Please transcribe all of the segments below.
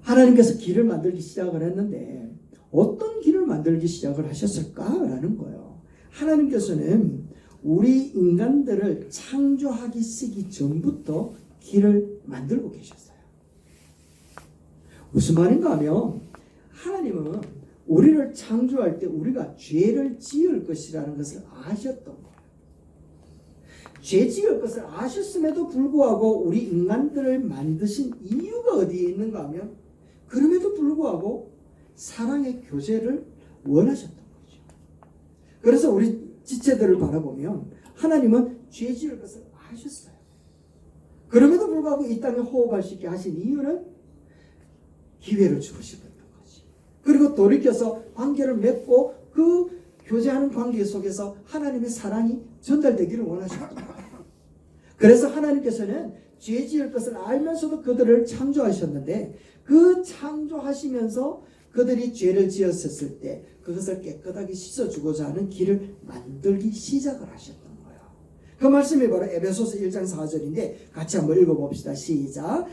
하나님께서 길을 만들기 시작을 했는데 어떤 길을 만들기 시작을 하셨을까라는 거예요. 하나님께서는 우리 인간들을 창조하기 쓰기 전부터 길을 만들고 계셨어요. 무슨 말인가 하면 하나님은 우리를 창조할 때 우리가 죄를 지을 것이라는 것을 아셨던 거예요. 죄 지을 것을 아셨음에도 불구하고 우리 인간들을 만드신 이유가 어디에 있는가 하면 그럼에도 불구하고 사랑의 교제를 원하셨던 거죠. 그래서 우리 지체들을 바라보면 하나님은 죄 지을 것을 아셨어요. 그럼에도 불구하고 이 땅에 호흡할 수 있게 하신 이유는 기회를 주고 싶었던 거지. 그리고 돌이켜서 관계를 맺고 그 교제하는 관계 속에서 하나님의 사랑이 전달되기를 원하셨던 거예요. 그래서 하나님께서는 죄 지을 것을 알면서도 그들을 창조하셨는데 그 창조하시면서 그들이 죄를 지었을 때 그것을 깨끗하게 씻어주고자 하는 길을 만들기 시작을 하셨던 거예요. 그 말씀이 바로 에베소서 1장 4절인데 같이 한번 읽어봅시다. 시작.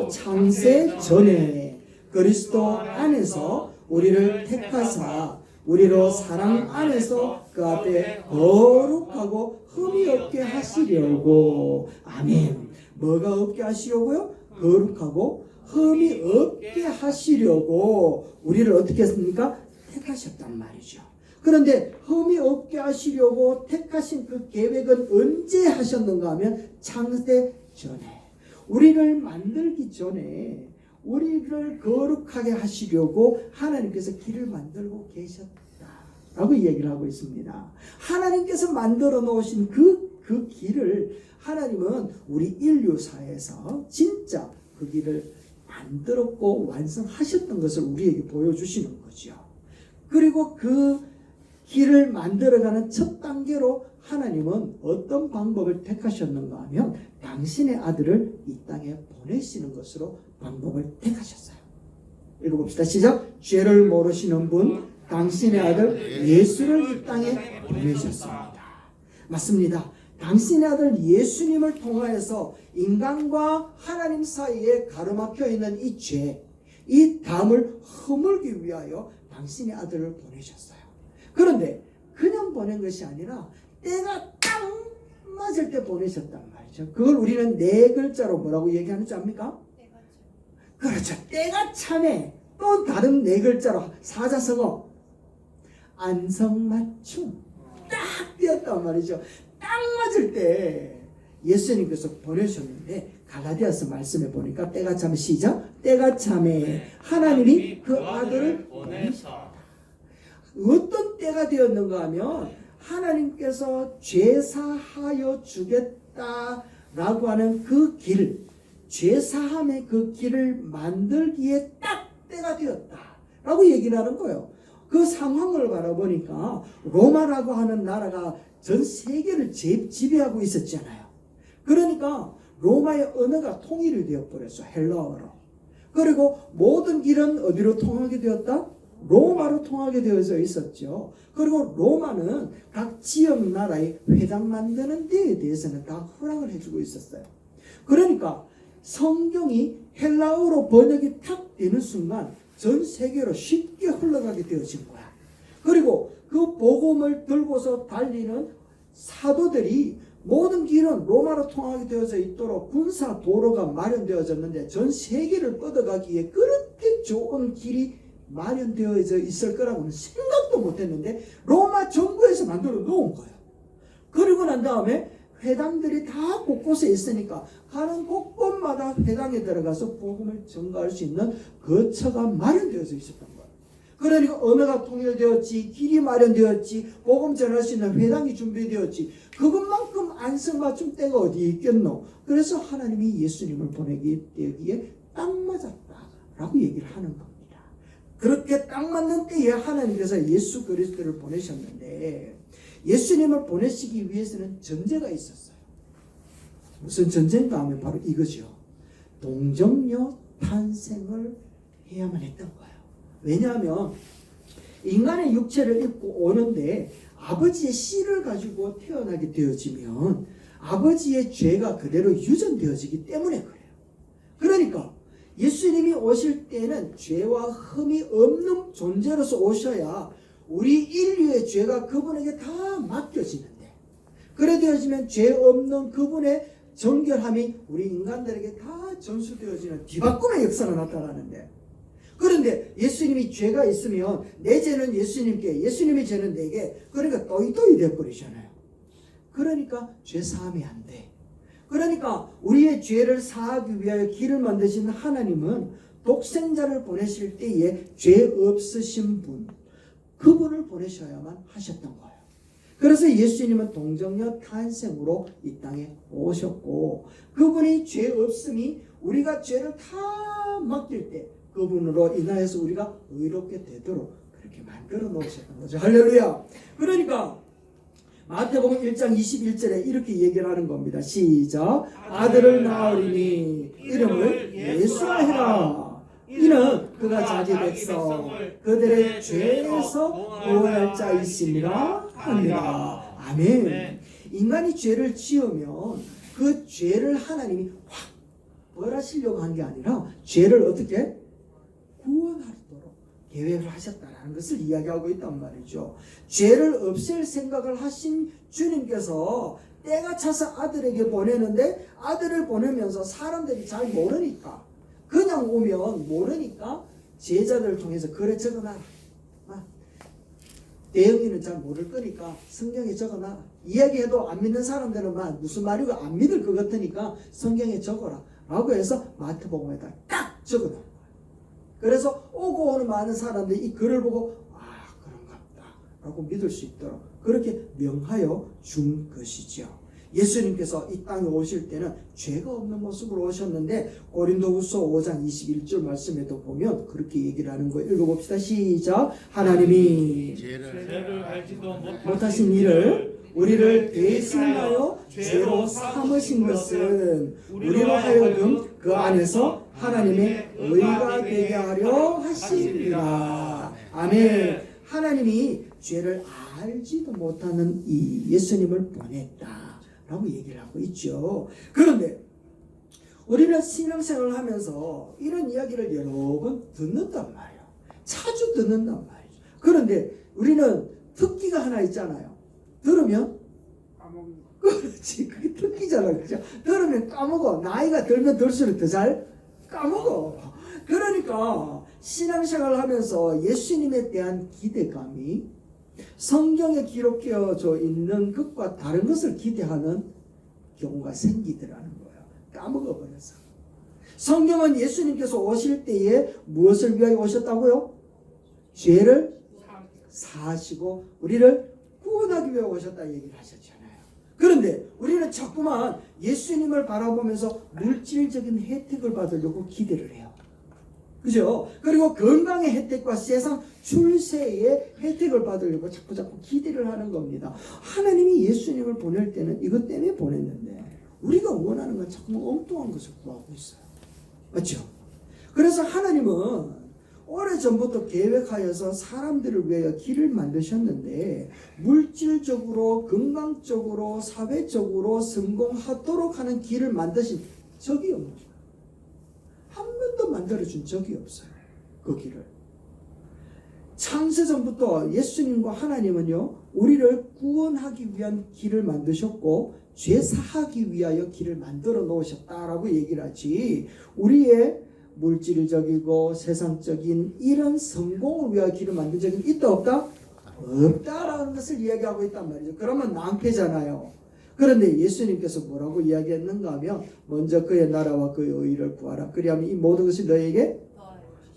창세 전에 그리스도 안에서 우리를 택하사 우리로 사랑 안에서 그 앞에 거룩하고 흠이 없게 하시려고. 아멘. 뭐가 없게 하시려고요? 거룩하고 흠이 없게 하시려고 우리를 어떻게 했습니까? 택하셨단 말이죠. 그런데 흠이 없게 하시려고 택하신 그 계획은 언제 하셨는가 하면 창세 전에, 우리를 만들기 전에 우리를 거룩하게 하시려고 하나님께서 길을 만들고 계셨다라고 얘기를 하고 있습니다. 하나님께서 만들어 놓으신 그 길을 하나님은 우리 인류사에서 진짜 그 길을 만들었고 완성하셨던 것을 우리에게 보여주시는 거죠. 그리고 그 길을 만들어가는 첫 단계로 하나님은 어떤 방법을 택하셨는가 하면 당신의 아들을 이 땅에 보내시는 것으로 방법을 택하셨어요. 읽어봅시다. 시작. 죄를 모르시는 분 당신의 아들 예수를 이 땅에 보내셨습니다. 맞습니다. 당신의 아들 예수님을 통하여서 인간과 하나님 사이에 가로막혀 있는 이 죄, 이 담을 허물기 위하여 당신의 아들을 보내셨어요. 그런데 그냥 보낸 것이 아니라 때가 딱 맞을 때 보내셨단 말이죠. 그걸 우리는 네 글자로 뭐라고 얘기하는 줄 압니까? 그렇죠. 때가 참에. 또 다른 네 글자로 사자성어 안성맞춤. 딱 되었단 말이죠. 딱 맞을 때 예수님께서 보내셨는데 갈라디아서 말씀에 보니까 때가 참에 시작. 때가 참에 하나님이 그 아들을 보내셨다. 어떤 때가 되었는가 하면 하나님께서 죄사하여 주겠다라고 하는 그 길, 죄사함의 그 길을 만들기에 딱 때가 되었다라고 얘기를 하는 거예요. 그 상황을 바라보니까 로마라고 하는 나라가 전 세계를 지배하고 있었잖아요. 그러니까 로마의 언어가 통일이 되어버렸어. 헬라어로. 그리고 모든 길은 어디로 통하게 되었다? 로마로 통하게 되어져 있었죠. 그리고 로마는 각 지역 나라의 회당 만드는 데에 대해서는 다 허락을 해주고 있었어요. 그러니까 성경이 헬라어로 번역이 탁 되는 순간 전 세계로 쉽게 흘러가게 되어진 거야. 그리고 그 복음을 들고서 달리는 사도들이 모든 길은 로마로 통하게 되어져 있도록 군사 도로가 마련되어졌는데 전 세계를 뻗어가기에 그렇게 좋은 길이 마련되어져 있을 거라고는 생각도 못했는데 로마 정부에서 만들어 놓은 거예요. 그리고 난 다음에 회당들이 다 곳곳에 있으니까 가는 곳곳마다 회당에 들어가서 복음을 전가할 수 있는 거처가 마련되어져 있었던 거예요. 그러니까 언어가 통일되었지, 길이 마련되었지, 복음 전할 수 있는 회당이 준비되었지. 그것만큼 안성맞춤 때가 어디 있겠노? 그래서 하나님이 예수님을 보내기에 딱 맞았다라고 얘기를 하는 겁니다. 그렇게 딱 맞는 때에 하나님께서 예수 그리스도를 보내셨는데 예수님을 보내시기 위해서는 전제가 있었어요. 무슨 전제인가 하면 바로 이거죠. 동정녀 탄생을 해야만 했던 거예요. 왜냐하면 인간의 육체를 입고 오는데 아버지의 씨를 가지고 태어나게 되어지면 아버지의 죄가 그대로 유전되어지기 때문에 그래요. 그러니까 예수님이 오실 때는 죄와 흠이 없는 존재로서 오셔야 우리 인류의 죄가 그분에게 다 맡겨지는데, 그래 되어지면 죄 없는 그분의 정결함이 우리 인간들에게 다 전수되어지는 뒤바꿈의 역사가 나타나는데, 그런데 예수님이 죄가 있으면 내 죄는 예수님께, 예수님의 죄는 내게, 그러니까 또이또이 되어버리잖아요. 그러니까 죄 사함이 안 돼. 그러니까 우리의 죄를 사하기 위하여 길을 만드신 하나님은 독생자를 보내실 때에 죄 없으신 분, 그분을 보내셔야만 하셨던 거예요. 그래서 예수님은 동정녀 탄생으로 이 땅에 오셨고, 그분이 죄 없음이 우리가 죄를 다 맡길 때 그분으로 인하여서 우리가 의롭게 되도록 그렇게 만들어 놓으셨던 거죠. 할렐루야. 그러니까 마태복음 1장 21절에 이렇게 얘기를 하는 겁니다. 시작. 아들을 낳으리니 이름을 예수라 해라. 이는 그가 자기 백성 그들의 죄에서 구원할 자이심이라 합니다. 아멘. 인간이 죄를 지으면 그 죄를 하나님이 확 벌하시려고 한 게 아니라 죄를 어떻게 구원하도록 계획을 하셨다는 것을 이야기하고 있단 말이죠. 죄를 없앨 생각을 하신 주님께서 때가 차서 아들에게 보내는데, 아들을 보내면서 사람들이 잘 모르니까, 그냥 오면 모르니까 제자들을 통해서 글에 적어놔라. 대응이는 잘 모를 거니까 성경에 적어놔라. 이야기해도 안 믿는 사람들은 무슨 말이고 안 믿을 것 같으니까 성경에 적어라 라고 해서 마태복음에다 딱 적어놔. 그래서 오고 오는 많은 사람들이 이 글을 보고 그런갑다 라고 믿을 수 있도록 그렇게 명하여 준 것이죠. 예수님께서 이 땅에 오실 때는 죄가 없는 모습으로 오셨는데, 고린도후서 5장 21절 말씀에도 보면 그렇게 얘기를 하는 거 읽어봅시다. 시작. 하나님이 죄를 알지도 못하신 일을 우리를 대신하여 죄로 삼으신 것은 우리로 하여금 그 안에서 하나님의 의가 되게 하려 하심이라. 아멘. 하나님이 죄를 알지도 못하는 이 예수님을 보냈다 라고 얘기를 하고 있죠. 그런데 우리는 신앙생활을 하면서 이런 이야기를 여러 번 듣는단 말이에요. 자주 듣는단 말이죠. 그런데 우리는 특기가 하나 있잖아요. 들으면 까먹는 거. 그렇지. 그게 특기잖아. 그죠? 들으면 까먹어. 나이가 들면 들수록 더 잘 까먹어. 그러니까 신앙생활을 하면서 예수님에 대한 기대감이 성경에 기록되어져 있는 것과 다른 것을 기대하는 경우가 생기더라는 거예요. 까먹어버려서. 성경은 예수님께서 오실 때에 무엇을 위하여 오셨다고요? 죄를 사하시고 우리를 구원하기 위해 오셨다 얘기를 하셨잖아요. 그런데 우리는 자꾸만 예수님을 바라보면서 물질적인 혜택을 받으려고 기대를 해요. 그죠? 그리고 건강의 혜택과 세상 출세의 혜택을 받으려고 자꾸 기대를 하는 겁니다. 하나님이 예수님을 보낼 때는 이것 때문에 보냈는데, 우리가 원하는 건 자꾸 엉뚱한 것을 구하고 있어요. 맞죠? 그래서 하나님은 오래전부터 계획하여서 사람들을 위하여 길을 만드셨는데, 물질적으로, 건강적으로, 사회적으로 성공하도록 하는 길을 만드신 적이 없는 거예요. 한 번도 만들어준 적이 없어요. 그 길을. 창세전부터 예수님과 하나님은요, 우리를 구원하기 위한 길을 만드셨고 죄 사하기 위하여 길을 만들어 놓으셨다라고 얘기를 하지, 우리의 물질적이고 세상적인 이런 성공을 위하여 길을 만든 적이 있다 없다? 없다라는 것을 이야기하고 있단 말이죠. 그러면 낭패잖아요. 그런데 예수님께서 뭐라고 이야기했는가 하면, 먼저 그의 나라와 그의 의를 구하라. 그리하면 이 모든 것이 너에게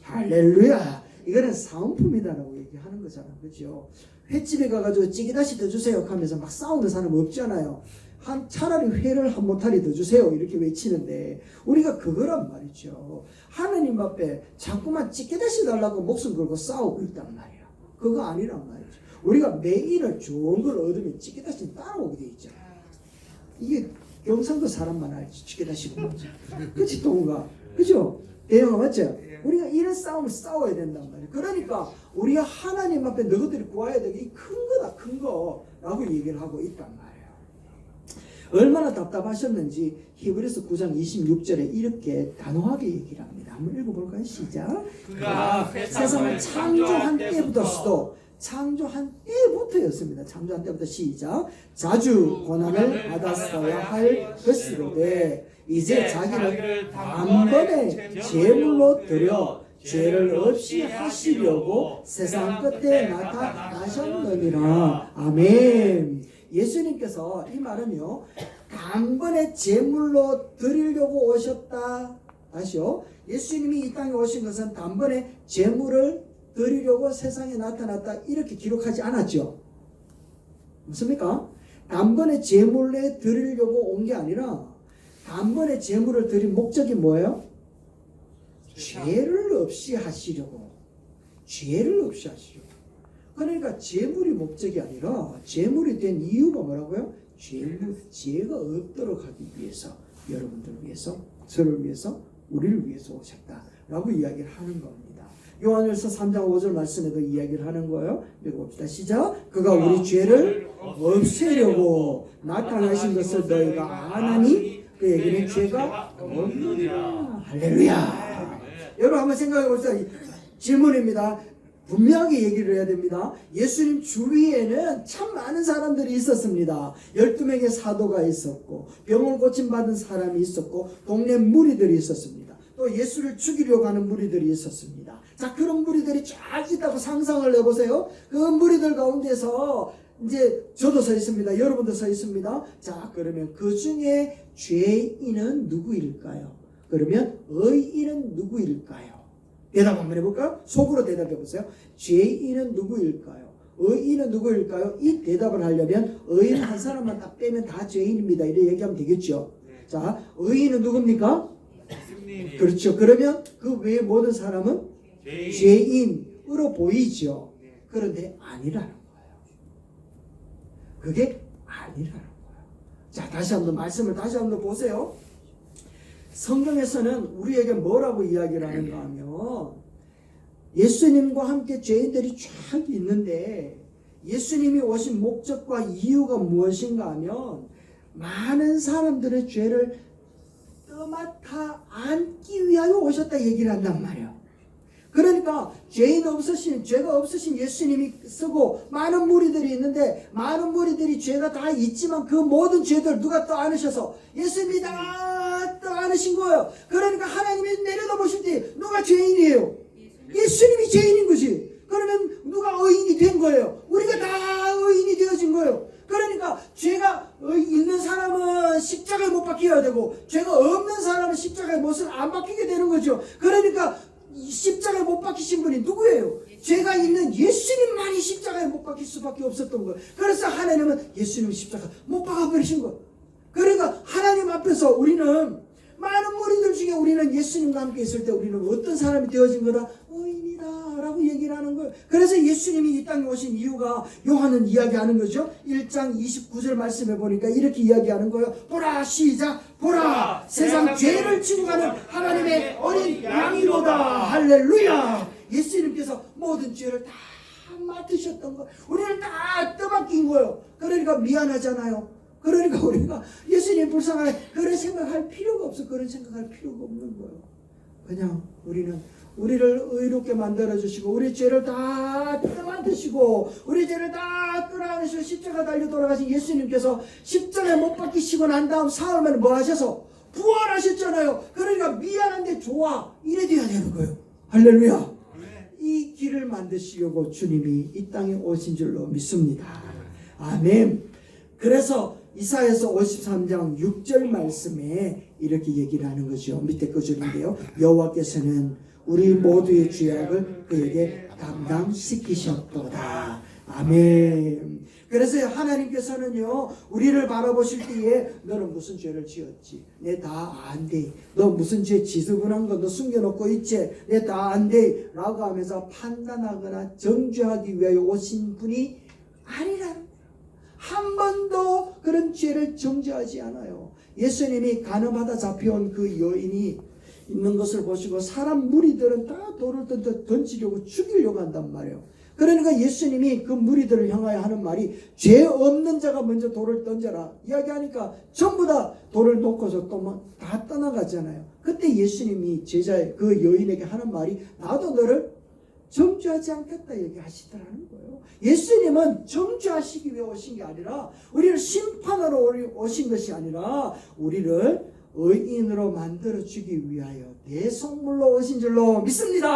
할렐루야. 이거는 사은품이다라고 얘기하는 거잖아. 그렇죠? 횟집에 가가지고 찌개다시 더 주세요 하면서 막 싸우는 사람 없잖아요. 차라리 회를 한 모타리 더 주세요 이렇게 외치는데, 우리가 그거란 말이죠. 하나님 앞에 자꾸만 찌개다시 달라고 목숨 걸고 싸우고 있단 말이야. 그거 아니란 말이죠. 우리가 매일 좋은 걸 얻으면 찌개다시 따라오게 돼 있잖아. 이게 경상도 사람만 알지. 찌개다시고 뭐지. 그치 동우가. 그죠? 대영아 맞죠? 우리가 이런 싸움을 싸워야 된단 말이야. 그러니까 우리가 하나님 앞에 너희들이 구해야 되게 큰 거다, 큰 거라고 얘기를 하고 있단 말이에요. 얼마나 답답하셨는지 히브리서 9장 26절에 이렇게 단호하게 얘기를 합니다. 한번 읽어볼까요? 시작. 그가 세상을 창조한 때부터서도 창조한 때부터였습니다. 창조한 때부터 시작. 자주 고난을 받았어야 할 것이로되 이제 자기를 단번에 제물로 드려 죄를 없이 하시려고 세상 끝에 나타나셨느니라. 아멘. 예수님께서 이 말은요, 단번에 제물로 드리려고 오셨다. 다시요. 예수님이 이 땅에 오신 것은 단번에 제물을 드리려고 세상에 나타났다. 이렇게 기록하지 않았죠. 무엇입니까? 단번에 제물에 드리려고 온 게 아니라 단번에 제물을 드린 목적이 뭐예요? 죄를 없이 하시려고. 죄를 없이 하시려고. 그러니까 제물이 목적이 아니라 제물이 된 이유가 뭐라고요? 죄가 없도록 하기 위해서, 여러분들을 위해서, 저를 위해서, 우리를 위해서 오셨다라고 이야기를 하는 겁니다. 요한일서 3장 5절 말씀에도 이야기를 하는 거예요. 읽어봅시다. 시작. 그가 우리 죄를 없애려고 나타나신 것을 너희가 아나니 그에게는 죄가 없느니라. 할렐루야. 여러분 한번 생각해 봅시다. 질문입니다. 분명하게 얘기를 해야 됩니다. 예수님 주위에는 참 많은 사람들이 있었습니다. 12명의 사도가 있었고 병을 고침받은 사람이 있었고 동네 무리들이 있었습니다. 또 예수를 죽이려고 하는 무리들이 있었습니다. 자, 그런 무리들이 쫙 있다고 상상을 해보세요. 그 무리들 가운데서 이제 저도 서 있습니다. 여러분도 서 있습니다. 자, 그러면 그 중에 죄인은 누구일까요? 그러면 의인은 누구일까요? 대답 한번 해볼까요? 속으로 대답해 보세요. 죄인은 누구일까요? 의인은 누구일까요? 이 대답을 하려면 의인 한 사람만 딱 빼면 다 죄인입니다. 이렇게 얘기하면 되겠죠. 자, 의인은 누굽니까? 예수님. 그렇죠. 그러면 그 외의 모든 사람은 죄인으로 보이죠. 그런데 아니라는 거예요. 그게 아니라는 거예요. 자, 다시 한번 말씀을 다시 한번 보세요. 성경에서는 우리에게 뭐라고 이야기를 하는가 하면 예수님과 함께 죄인들이 쫙 있는데 예수님이 오신 목적과 이유가 무엇인가 하면 많은 사람들의 죄를 떠맡아 안기 위하여 오셨다 얘기를 한단 말이에요. 그러니까 죄가 없으신 예수님이 쓰고 많은 무리들이 있는데 많은 무리들이 죄가 다 있지만 그 모든 죄들 누가 떠안으셔서 예수님이 다 떠안으신 거예요. 그러니까 하나님이 내려다보실 때 누가 죄인이에요? 예수님이 죄인인 거지. 그러면 누가 의인이 된 거예요? 우리가 다 의인이 되어진 거예요. 그러니까 죄가 있는 사람은 십자가에 못 박혀야 되고 죄가 없는 사람은 십자가에 못을 안 박히게 되는 거죠. 그러니까 십자가에 못 박히신 분이 누구예요? 죄가 있는 예수님만이 십자가에 못 박힐 수밖에 없었던 거예요. 그래서 하나님은 예수님 십자가 못 박아버리신 거예요. 그러니까 하나님 앞에서 우리는 많은 무리들 중에 우리는 예수님과 함께 있을 때 우리는 어떤 사람이 되어진 거다? 의인이다 라고 얘기를 하는 거예요. 그래서 예수님이 이 땅에 오신 이유가 요한은 이야기하는 거죠. 1장 29절 말씀해 보니까 이렇게 이야기하는 거예요. 보라, 시작. 보라, 세상 죄를 지고 가는 하나님의 어린 양이로다. 할렐루야. 예수님께서 모든 죄를 다 맡으셨던 거예요. 우리는 다 떠맡긴 거예요. 그러니까 미안하잖아요. 그러니까 우리가 예수님 불쌍하게 그런 생각할 필요가 없어. 그런 생각할 필요가 없는 거예요. 그냥 우리를 의롭게 만들어주시고 우리 죄를 다 떠맡으시고 우리 죄를 다 끌어안으시고 십자가 달려 돌아가신 예수님께서 십자가에 못 박히시고 난 다음 사흘 만에 뭐 하셔서 부활하셨잖아요. 그러니까 미안한데 좋아 이래 돼야 되는 거예요. 할렐루야. 이 길을 만드시려고 주님이 이 땅에 오신 줄로 믿습니다. 아멘. 그래서 이사야서 53장 6절 말씀에 이렇게 얘기를 하는 거죠. 밑에 그 줄인데요. 여호와께서는 우리 모두의 죄악을 그에게 담당시키셨도다. 아멘. 그래서 하나님께서는요 우리를 바라보실 때에 너는 무슨 죄를 지었지? 내 다 안돼. 너 무슨 죄 지저분한 거 너 숨겨놓고 있지? 내 다 안돼 라고 하면서 판단하거나 정죄하기 위하여 오신 분이 아니라는 거예요. 한 번도 그런 죄를 정죄하지 않아요. 예수님이 간음하다 잡혀온 그 여인이 있는 것을 보시고 사람 무리들은 다 돌을 던지려고 죽이려고 한단 말이에요. 그러니까 예수님이 그 무리들을 향하여 하는 말이 죄 없는 자가 먼저 돌을 던져라 이야기하니까 전부 다 돌을 놓고서 또 다 떠나가잖아요. 그때 예수님이 제자 그 여인에게 하는 말이 나도 너를 정죄하지 않겠다 얘기하시더라는 거예요. 예수님은 정죄하시기 위해 오신 게 아니라 우리를 심판하러 오신 것이 아니라 우리를 의인으로 만들어주기 위하여 대속물로 오신 줄로 믿습니다.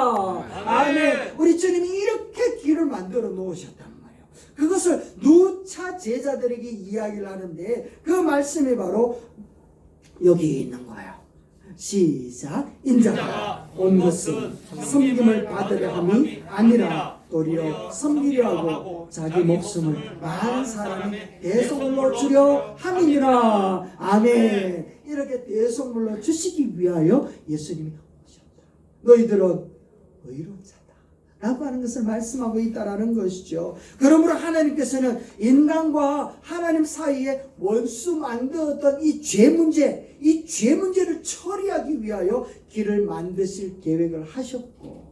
아멘. 우리 주님이 이렇게 길을 만들어 놓으셨단 말이에요. 그것을 누차 제자들에게 이야기를 하는데 그 말씀이 바로 여기 있는 거예요. 시작. 인자가 온 것은 섬김을 받으려 함이 아니라 도리어 섬기려 하고 자기 목숨을 많은 사람이 대속물로 주려 함이니라. 아멘. 이렇게 대속물로 주시기 위하여 예수님이 오셨다. 너희들은 의로운 자다 라고 하는 것을 말씀하고 있다라는 것이죠. 그러므로 하나님께서는 인간과 하나님 사이에 원수 만들었던 이 죄 문제를 처리하기 위하여 길을 만드실 계획을 하셨고,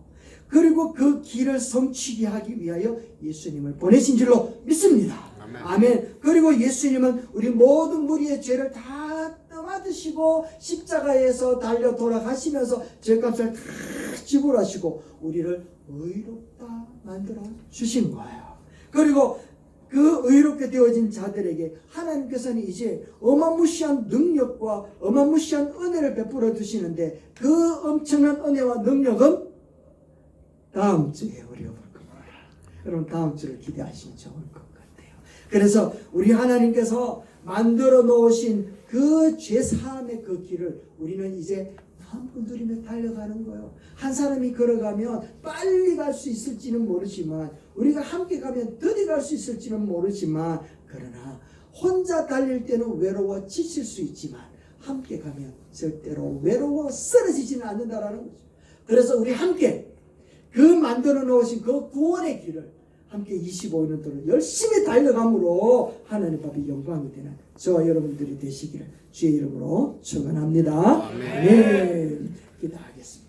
그리고 그 길을 성취하게 하기 위하여 예수님을 보내신 줄로 믿습니다. 아멘. 그리고 예수님은 우리 모든 무리의 죄를 다 떠맡으시고 십자가에서 달려 돌아가시면서 죄값을 다 지불하시고 우리를 의롭다 만들어 주신 거예요. 그리고 그 의롭게 되어진 자들에게 하나님께서는 이제 어마무시한 능력과 어마무시한 은혜를 베풀어 주시는데, 그 엄청난 은혜와 능력은 다음 주에 우리가 볼 겁니다. 여러분 다음 주를 기대하시면 좋을 것 같아요. 그래서 우리 하나님께서 만들어 놓으신 그 죄사함의 그 길을 우리는 이제 마음껏 누리며 달려가는 거예요. 한 사람이 걸어가면 빨리 갈 수 있을지는 모르지만, 우리가 함께 가면 더디 갈 수 있을지는 모르지만, 그러나 혼자 달릴 때는 외로워 지칠 수 있지만 함께 가면 절대로 외로워 쓰러지지는 않는다라는 거죠. 그래서 우리 함께 그 만들어 놓으신 그 구원의 길을 함께 25년 동안 열심히 달려감으로 하나님 앞에 영광이 되는 저와 여러분들이 되시기를 주의 이름으로 축원합니다. 아멘. 기도하겠습니다.